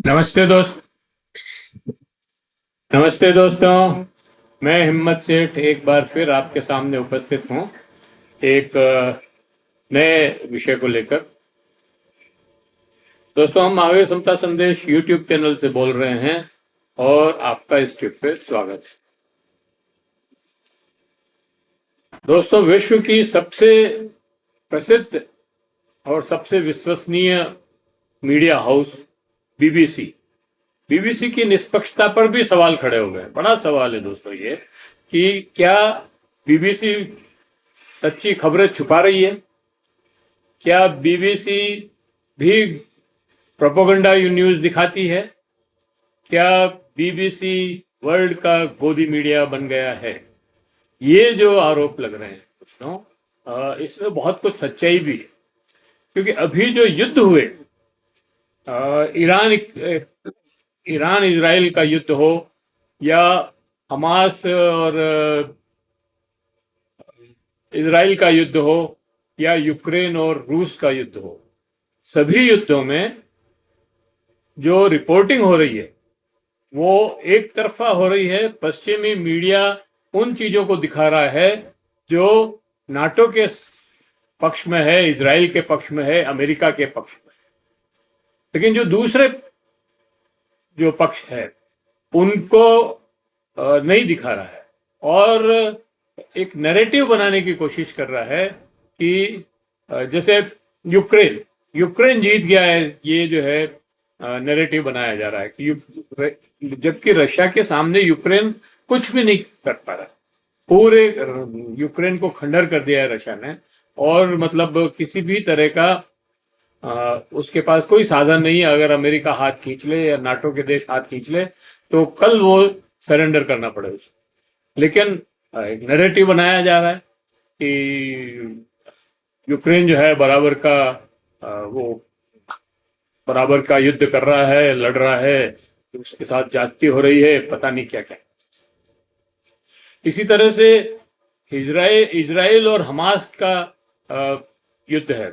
नमस्ते दोस्त। नमस्ते दोस्तों। मैं हिम्मत सेठ एक बार फिर आपके सामने उपस्थित हूँ एक नए विषय को लेकर। दोस्तों, हम महावीर समता संदेश यूट्यूब चैनल से बोल रहे हैं और आपका इस ट्रिप पे स्वागत है। दोस्तों, विश्व की सबसे प्रसिद्ध और सबसे विश्वसनीय मीडिया हाउस बीबीसी बीबीसी की निष्पक्षता पर भी सवाल खड़े हो गए। बड़ा सवाल है दोस्तों ये कि क्या बीबीसी सच्ची खबरें छुपा रही है? क्या बीबीसी भी प्रोपेगेंडा न्यूज दिखाती है? क्या बीबीसी वर्ल्ड का गोदी मीडिया बन गया है? ये जो आरोप लग रहे हैं दोस्तों, इसमें बहुत कुछ सच्चाई भी है। क्योंकि अभी जो युद्ध हुए, ईरान ईरान इजराइल का युद्ध हो या हमास और इजराइल का युद्ध हो या यूक्रेन और रूस का युद्ध हो, सभी युद्धों में जो रिपोर्टिंग हो रही है वो एक तरफा हो रही है। पश्चिमी मीडिया उन चीजों को दिखा रहा है जो नाटो के पक्ष में है, इजराइल के पक्ष में है, अमेरिका के पक्ष में है। लेकिन जो दूसरे जो पक्ष है उनको नहीं दिखा रहा है और एक नैरेटिव बनाने की कोशिश कर रहा है कि जैसे यूक्रेन जीत गया है, ये जो है नैरेटिव बनाया जा रहा है कि जबकि रशिया के सामने यूक्रेन कुछ भी नहीं कर पा रहा। पूरे यूक्रेन को खंडर कर दिया है रशिया ने और मतलब किसी भी तरह का उसके पास कोई साधन नहीं है। अगर अमेरिका हाथ खींच ले या नाटो के देश हाथ खींच ले तो कल वो सरेंडर करना पड़े उसे। लेकिन एक नैरेटिव बनाया जा रहा है कि यूक्रेन जो है बराबर का युद्ध कर रहा है, लड़ रहा है, उसके साथ जाती हो रही है, पता नहीं क्या क्या। इसी तरह से इजराइल और हमास का युद्ध है,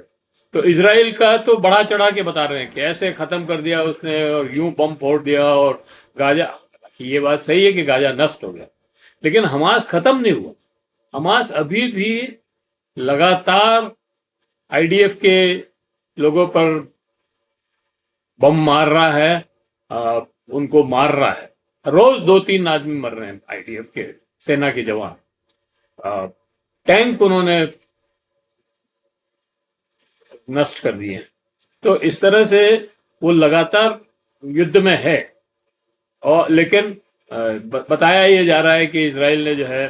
तो इजराइल का तो बढ़ा चढ़ा के बता रहे हैं कि ऐसे खत्म कर दिया उसने और यूं बम फोड़ दिया और गाजा। ये बात सही है कि गाजा नष्ट हो गया, लेकिन हमास खत्म नहीं हुआ। हमास अभी भी लगातार आईडीएफ के लोगों पर बम मार रहा है, उनको मार रहा है। रोज 2-3 आदमी मर रहे हैं आईडीएफ के, सेना के जवान। टैंक उन्होंने नष्ट कर दिए। तो इस तरह से वो लगातार युद्ध में है। और लेकिन बताया ये जा रहा है कि इजराइल ने जो है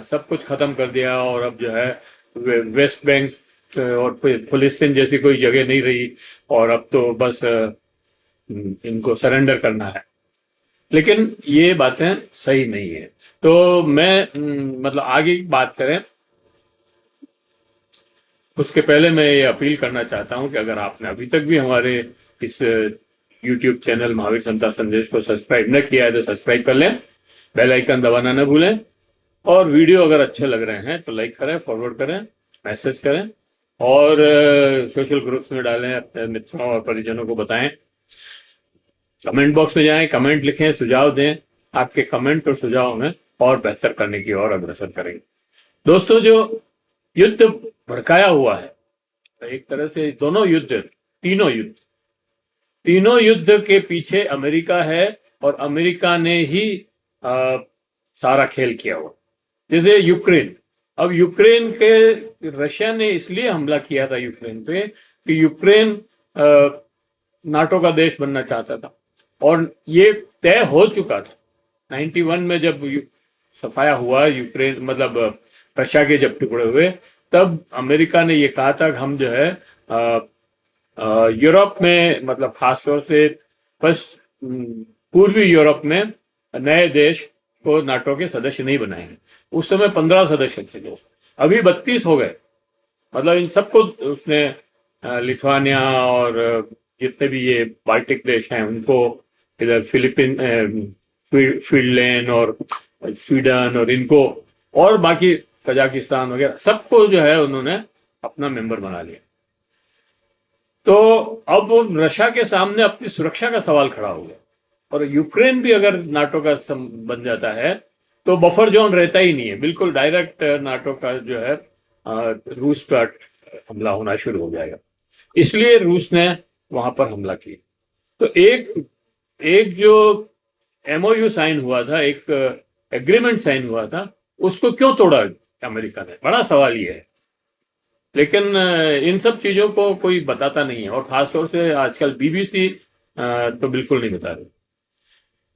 सब कुछ खत्म कर दिया और अब जो है वेस्ट बैंक और फिलिस्तीन जैसी कोई जगह नहीं रही और अब तो बस इनको सरेंडर करना है। लेकिन ये बातें सही नहीं है। तो मैं मतलब आगे की बात करें उसके पहले मैं ये अपील करना चाहता हूं कि अगर आपने अभी तक भी हमारे इस यूट्यूब चैनल महावीर समता संदेश को सब्सक्राइब न किया है तो सब्सक्राइब कर लें, बेल आइकन दबाना न भूलें और वीडियो अगर अच्छे लग रहे हैं तो लाइक करें, फॉरवर्ड करें, मैसेज करें और सोशल ग्रुप्स में डालें, अपने मित्रों और परिजनों को बताएं। कमेंट बॉक्स में जाएं, कमेंट लिखें, सुझाव दें। आपके कमेंट और सुझाव हमें और बेहतर करने की ओर अग्रसर करेंगे। दोस्तों, जो युद्ध भड़काया हुआ है, एक तरह से तीनों युद्ध के पीछे अमेरिका है और अमेरिका ने ही सारा खेल किया हुआ। जैसे अब यूक्रेन के रशिया ने इसलिए हमला किया था यूक्रेन पे कि यूक्रेन नाटो का देश बनना चाहता था और ये तय हो चुका था 91 में जब सफाया हुआ यूक्रेन, मतलब रशिया के जब टुकड़े हुए, तब अमेरिका ने ये कहा था कि हम जो है यूरोप में, मतलब खासतौर से बस पूर्वी यूरोप में नए देश को नाटो के सदस्य नहीं बनाएंगे। उस समय 15 सदस्य थे दोस्त, अभी 32 हो गए। मतलब इन सबको उसने लिथुआनिया और जितने भी ये बाल्टिक देश हैं उनको, इधर फिनलैंड और स्वीडन और इनको और बाकी कजाकिस्तान वगैरह सबको जो है उन्होंने अपना मेंबर बना लिया। तो अब रशिया के सामने अपनी सुरक्षा का सवाल खड़ा हो गया, और यूक्रेन भी अगर नाटो का बन जाता है तो बफर जोन रहता ही नहीं है, बिल्कुल डायरेक्ट नाटो का जो है रूस पर हमला होना शुरू हो जाएगा। इसलिए रूस ने वहां पर हमला किया। तो एक एक जो एमओयू साइन हुआ था, एक एग्रीमेंट साइन हुआ था, उसको क्यों तोड़ा अमेरिका ने, बड़ा सवाल ये है। लेकिन इन सब चीजों को कोई बताता नहीं है, और खासतौर से आजकल बीबीसी तो बिल्कुल नहीं बता रही।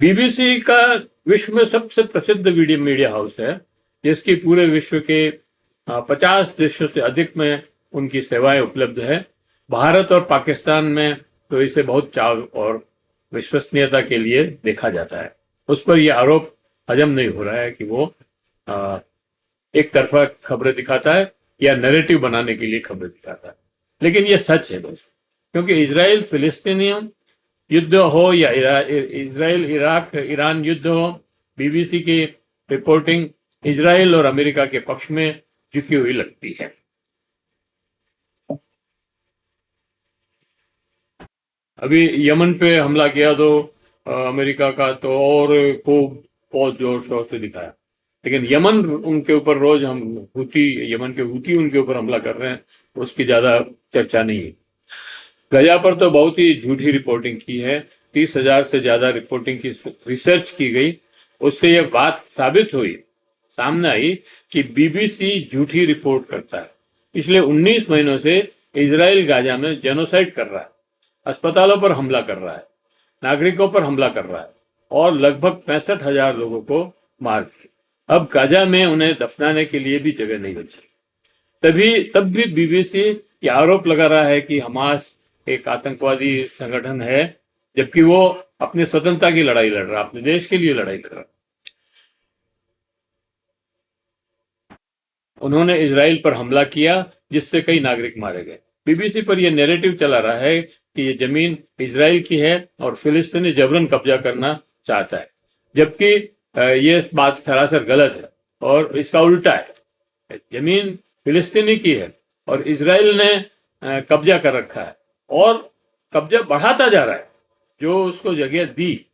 बीबीसी का विश्व में सबसे प्रसिद्ध वीडियो मीडिया हाउस है, जिसकी पूरे विश्व के 50 देशों से अधिक में उनकी सेवाएं उपलब्ध है। भारत और पाकिस्तान में तो इसे बहुत चाव और विश्वसनीयता के लिए देखा जाता है। उस पर यह आरोप हजम नहीं हो रहा है कि वो एक तरफा खबरें दिखाता है या नैरेटिव बनाने के लिए खबरें दिखाता है। लेकिन यह सच है दोस्तों, क्योंकि इजराइल फिलिस्तीनियन युद्ध हो या इजराइल इराक ईरान युद्ध हो, बीबीसी की रिपोर्टिंग इजराइल और अमेरिका के पक्ष में झुकी हुई लगती है। अभी यमन पे हमला किया तो अमेरिका का तो और खूब बहुत जोर शोर से दिखाया, लेकिन यमन उनके ऊपर रोज हम यमन के हूती उनके ऊपर हमला कर रहे हैं, उसकी ज्यादा चर्चा नहीं है। गजा पर तो बहुत ही झूठी रिपोर्टिंग की है, 30,000 से ज्यादा रिपोर्टिंग की रिसर्च की गई, उससे यह बात साबित हुई, सामने आई कि बीबीसी झूठी रिपोर्ट करता है। पिछले 19 महीनों से इजराइल गाजा में जेनोसाइड कर रहा है, अस्पतालों पर हमला कर रहा है, नागरिकों पर हमला कर रहा है, और लगभग 65,000 लोगों को मार दिया। अब गाजा में उन्हें दफनाने के लिए भी जगह नहीं बची। तब भी बीबीसी ये आरोप लगा रहा है कि हमास एक आतंकवादी संगठन है, जबकि वो अपनी स्वतंत्रता की लड़ाई लड़ रहा, अपने देश के लिए लड़ाई लड़ रहा। उन्होंने इजराइल पर हमला किया, जिससे कई नागरिक मारे गए। बीबीसी पर यह नैरेटिव चला रहा है कि ये जमीन इजराइल की है और फिलिस्तीनी जबरन कब्जा करना चाहता है, जबकि ये बात सरासर गलत है और इसका उल्टा है। जमीन फिलिस्तीनी की है और इजराइल ने कब्जा कर रखा है, और कब्जा बढ़ाता जा रहा है। जो उसको जगह दी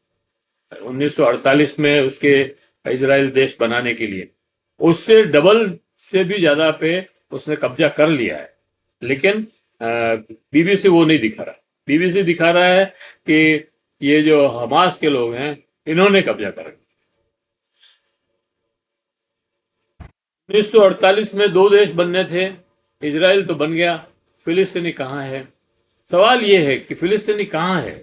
1948 में उसके इजराइल देश बनाने के लिए, उससे डबल से भी ज्यादा पे उसने कब्जा कर लिया है। लेकिन बीबीसी वो नहीं दिखा रहा। बीबीसी दिखा रहा है कि ये जो हमास के लोग हैं, इन्होंने कब्जा कर रखा। 1948 में 2 देश बनने थे, इजराइल तो बन गया, फिलिस्तीनी कहाँ है? सवाल ये है कि फिलिस्तीनी कहाँ है?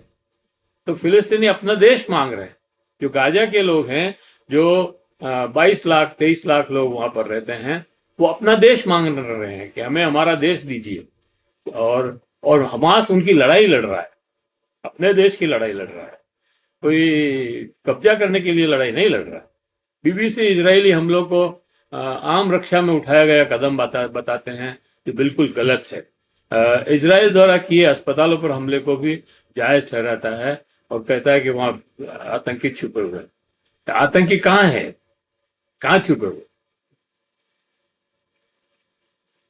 तो फिलिस्तीनी अपना देश मांग रहे हैं। जो गाजा के लोग हैं, जो 22 लाख 23 लाख लोग वहां पर रहते हैं, वो अपना देश मांग रहे हैं कि हमें हमारा देश दीजिए। और हमास उनकी लड़ाई लड़ रहा है, अपने देश की लड़ाई लड़ रहा है, कोई कब्जा करने के लिए लड़ाई नहीं लड़ रहा। बीबीसी इजरायली हमलों को आम रक्षा में उठाया गया कदम बताते हैं, जो बिल्कुल गलत है। इजराइल द्वारा किए अस्पतालों पर हमले को भी जायज ठहराता है और कहता है कि वहां आतंकी छुपे हुए हैं। आतंकी कहाँ है, कहाँ छुपे हुए?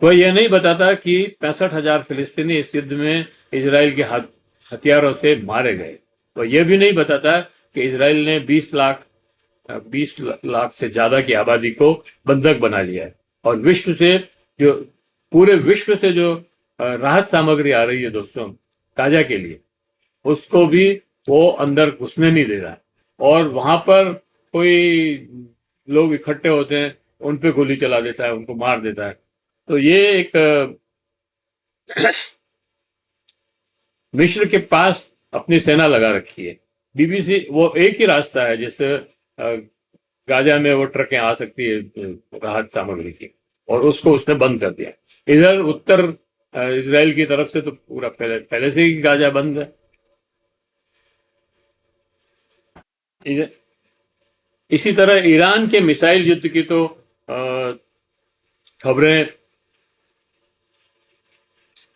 वह यह नहीं बताता कि 65,000 फिलिस्तीनी इस युद्ध में इजराइल के हथियारों से मारे गए। वह यह भी नहीं बताता कि इजराइल ने 20 लाख से ज्यादा की आबादी को बंधक बना लिया है, और पूरे विश्व से जो राहत सामग्री आ रही है दोस्तों गाजा के लिए, उसको भी वो अंदर घुसने नहीं दे रहा। और वहां पर कोई लोग इकट्ठे होते हैं, उन पे गोली चला देता है, उनको मार देता है। तो ये एक मिस्र के पास अपनी सेना लगा रखी है। बीबीसी वो एक ही रास्ता है जिससे गाजा में वो ट्रकें आ सकती है राहत सामग्री की, और उसको उसने बंद कर दिया। इधर उत्तर इजराइल की तरफ से तो पूरा पहले से ही गाजा बंद है। इसी तरह ईरान के मिसाइल युद्ध की तो खबरें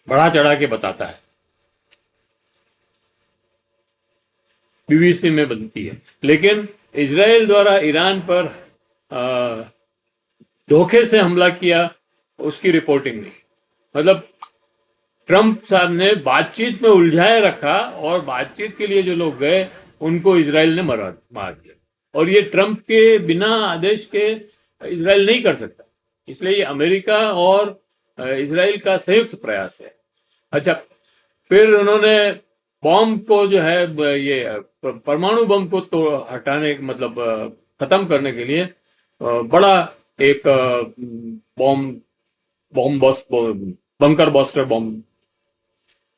बढ़ा चढ़ा के बताता है, बीबीसी में बनती है। लेकिन इजराइल द्वारा ईरान पर धोखे से हमला किया, उसकी रिपोर्टिंग नहीं। मतलब ट्रंप साहब ने बातचीत में उलझाए रखा और बातचीत के लिए जो लोग गए उनको इजराइल ने मार दिया। और ये ट्रंप के बिना आदेश के इजराइल नहीं कर सकता, इसलिए ये अमेरिका और इजराइल का संयुक्त प्रयास है। अच्छा, फिर उन्होंने बॉम्ब को जो है ये परमाणु बम को तो हटाने मतलब खत्म करने के लिए बड़ा एक bomb bomb bunker buster bomb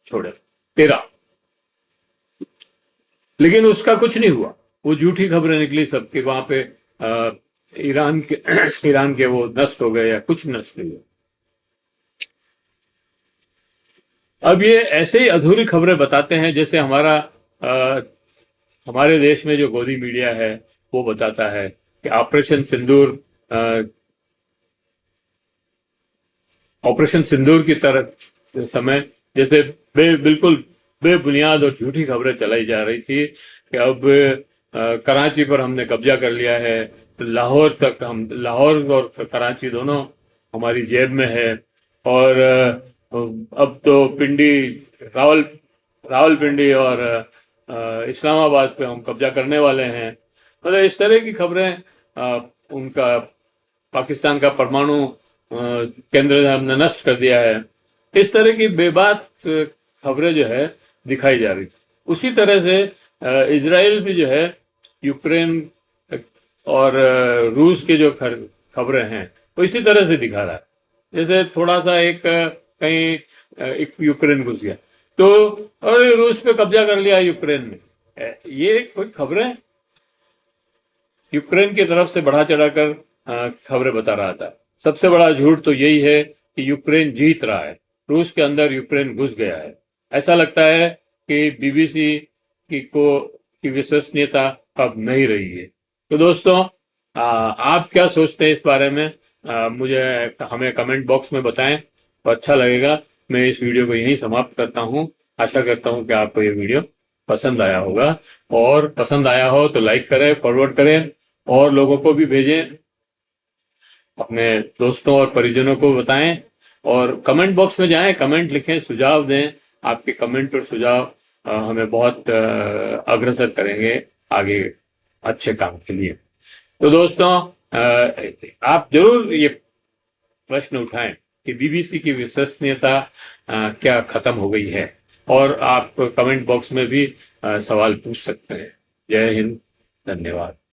छोड़े 13, लेकिन उसका कुछ नहीं हुआ। वो झूठी खबरें निकली सबके वहां पे ईरान के ईरान के वो नष्ट हो गए या कुछ नष्ट नहीं हुआ। अब ये ऐसे ही अधूरी खबरें बताते हैं, जैसे हमारे देश में जो गोदी मीडिया है वो बताता है कि ऑपरेशन सिंदूर की तरह समय जैसे बिल्कुल बेबुनियाद और झूठी खबरें चलाई जा रही थी कि अब कराची पर हमने कब्जा कर लिया है, लाहौर और कराची दोनों हमारी जेब में है, और अब तो रावलपिंडी और इस्लामाबाद पे हम कब्जा करने वाले हैं। मतलब इस तरह की खबरें, उनका पाकिस्तान का परमाणु केंद्र हमने नष्ट कर दिया है, इस तरह की बेबाक खबरें जो है दिखाई जा रही थी। उसी तरह से इजराइल भी जो है यूक्रेन और रूस के जो खबरें हैं वो इसी तरह से दिखा रहा है। जैसे थोड़ा सा कहीं एक यूक्रेन घुस गया तो अरे रूस पे कब्जा कर लिया यूक्रेन ने, ये कोई खबरें यूक्रेन की तरफ से बढ़ा चढ़ाकर खबरें बता रहा था। सबसे बड़ा झूठ तो यही है कि यूक्रेन जीत रहा है, रूस के अंदर यूक्रेन घुस गया है। ऐसा लगता है कि बीबीसी की विश्वसनीयता अब नहीं रही है। तो दोस्तों, आप क्या सोचते हैं इस बारे में? हमें कमेंट बॉक्स में बताएं तो अच्छा लगेगा। मैं इस वीडियो को यहीं समाप्त करता हूं। आशा करता हूं कि आपको ये वीडियो पसंद आया होगा, और पसंद आया हो तो लाइक करें, फॉरवर्ड करें और लोगों को भी भेजें, अपने दोस्तों और परिजनों को बताएं, और कमेंट बॉक्स में जाएं, कमेंट लिखें, सुझाव दें। आपके कमेंट और सुझाव हमें बहुत अग्रसर करेंगे आगे अच्छे काम के लिए। तो दोस्तों, आप जरूर ये प्रश्न उठाएं कि बीबीसी की विश्वसनीयता क्या खत्म हो गई है, और आप कमेंट बॉक्स में भी सवाल पूछ सकते हैं। जय हिंद, धन्यवाद।